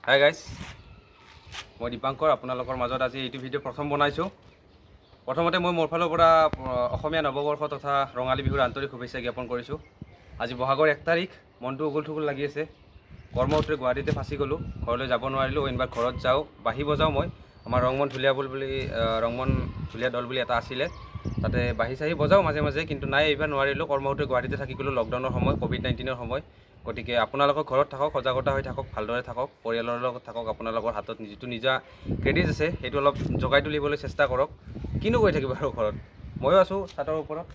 Hi guys, মই দীপাংকৰ আপোনালোকৰ মাজত আজি এইটো ভিডিঅ' প্ৰথম বনাইছোঁ। প্ৰথমতে মই মোৰ ফালৰ পৰা অসমীয়া নৱবৰ্ষ তথা ৰঙালী বিহুৰ আন্তৰিক শুভেচ্ছা জ্ঞাপন কৰিছোঁ। আজি বহাগৰ 1 তাৰিখ, মনটো উগুল থুগুল লাগি আছে। কৰ্মসূত্ৰে গুৱাহাটীতে ফাঁচি গ'লোঁ, ঘৰলৈ যাব নোৱাৰিলোঁ। এইবাৰ ঘৰত যাওঁ, বাঁহী বজাওঁ মই। আমাৰ ৰংমন ঢুলীয়া দল বুলি এটা আছিলে, তাতে বাঁহী চাহী বজাওঁ মাজে মাজে, কিন্তু নাই এইবাৰ নোৱাৰিলোঁ। কৰ্মসূত্ৰে গুৱাহাটীতে থাকি গ'লোঁ, লকডাউনৰ সময়, ক'ভিড-19ৰ সময়। গতিকে আপোনালোকৰ ঘৰত থাকক, সজাগতা হৈ থাকক, ভালদৰে থাকক, পৰিয়ালৰ লগত থাকক। আপোনালোকৰ হাতত যিটো নিজা ক্ৰেডিট আছে সেইটো অলপ জগাই তুলিবলৈ চেষ্টা কৰক। কিনো কৰি থাকিব আৰু ঘৰত, ময়ো আছোঁ ছাতৰ ওপৰত।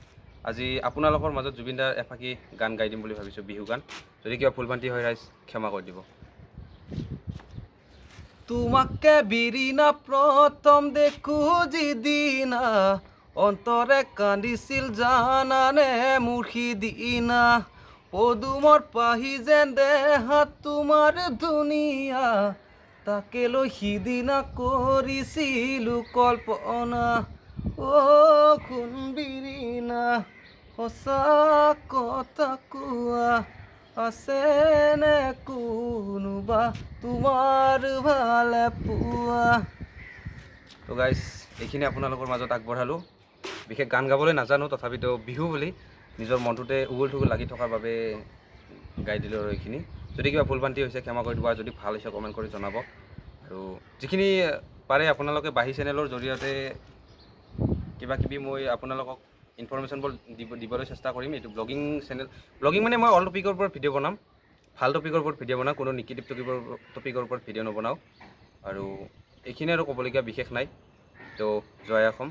আজি আপোনালোকৰ মাজত জুবিন দাৰ এফাকি গান গাই দিম বুলি ভাবিছোঁ, বিহু গান। যদি কিবা ভুল ভ্ৰান্তি হয় ৰাইজ ক্ষমা কৰি দিব। তোমাকে বিৰিনা প্ৰথম দেখো যিদিনা, অন্তৰে কান্দিছিল জানানে মোৰ সিদিনা। পদুমৰ পাহি যেন দেহাত তোমাৰ ধুনীয়া, তাকে লৈ সিদিনা কৰিছিলোঁ কল্পনা। সোণবিৰিনা, সঁচা কথা কোৱা, আছেনে কোনোবা তোমাৰ ভালে পোৱা। তো গাইজ, এইখিনি আপোনালোকৰ মাজত আগবঢ়ালোঁ। বিশেষ গান গাবলৈ নাজানো, তথাপিতো বিহু বুলি নিজৰ মনটোতে উগুল থুগুল লাগি থকাৰ বাবে গাই দিলোঁ আৰু এইখিনি। যদি কিবা ভুল ভ্ৰান্তি হৈছে ক্ষমা কৰি দিব, যদি ভাল হৈছে কমেণ্ট কৰি জনাব। আৰু যিখিনি পাৰে আপোনালোকে বাঁহী চেনেলৰ জৰিয়তে কিবা কিবি মই আপোনালোকক ইনফৰমেশ্যনবোৰ দিবলৈ চেষ্টা কৰিম। এইটো ব্লগিং চেনেল, ব্লগিং মানে মই অল টপিকৰ ওপৰত ভিডিঅ' বনাম, ভাল টপিকৰ ওপৰত ভিডিঅ' বনাওঁ, কোনো নিগেটিভ টপিকৰ ওপৰত ভিডিঅ' নবনাওঁ। আৰু এইখিনি আৰু ক'বলগীয়া বিশেষ নাই। তো জয় অসম।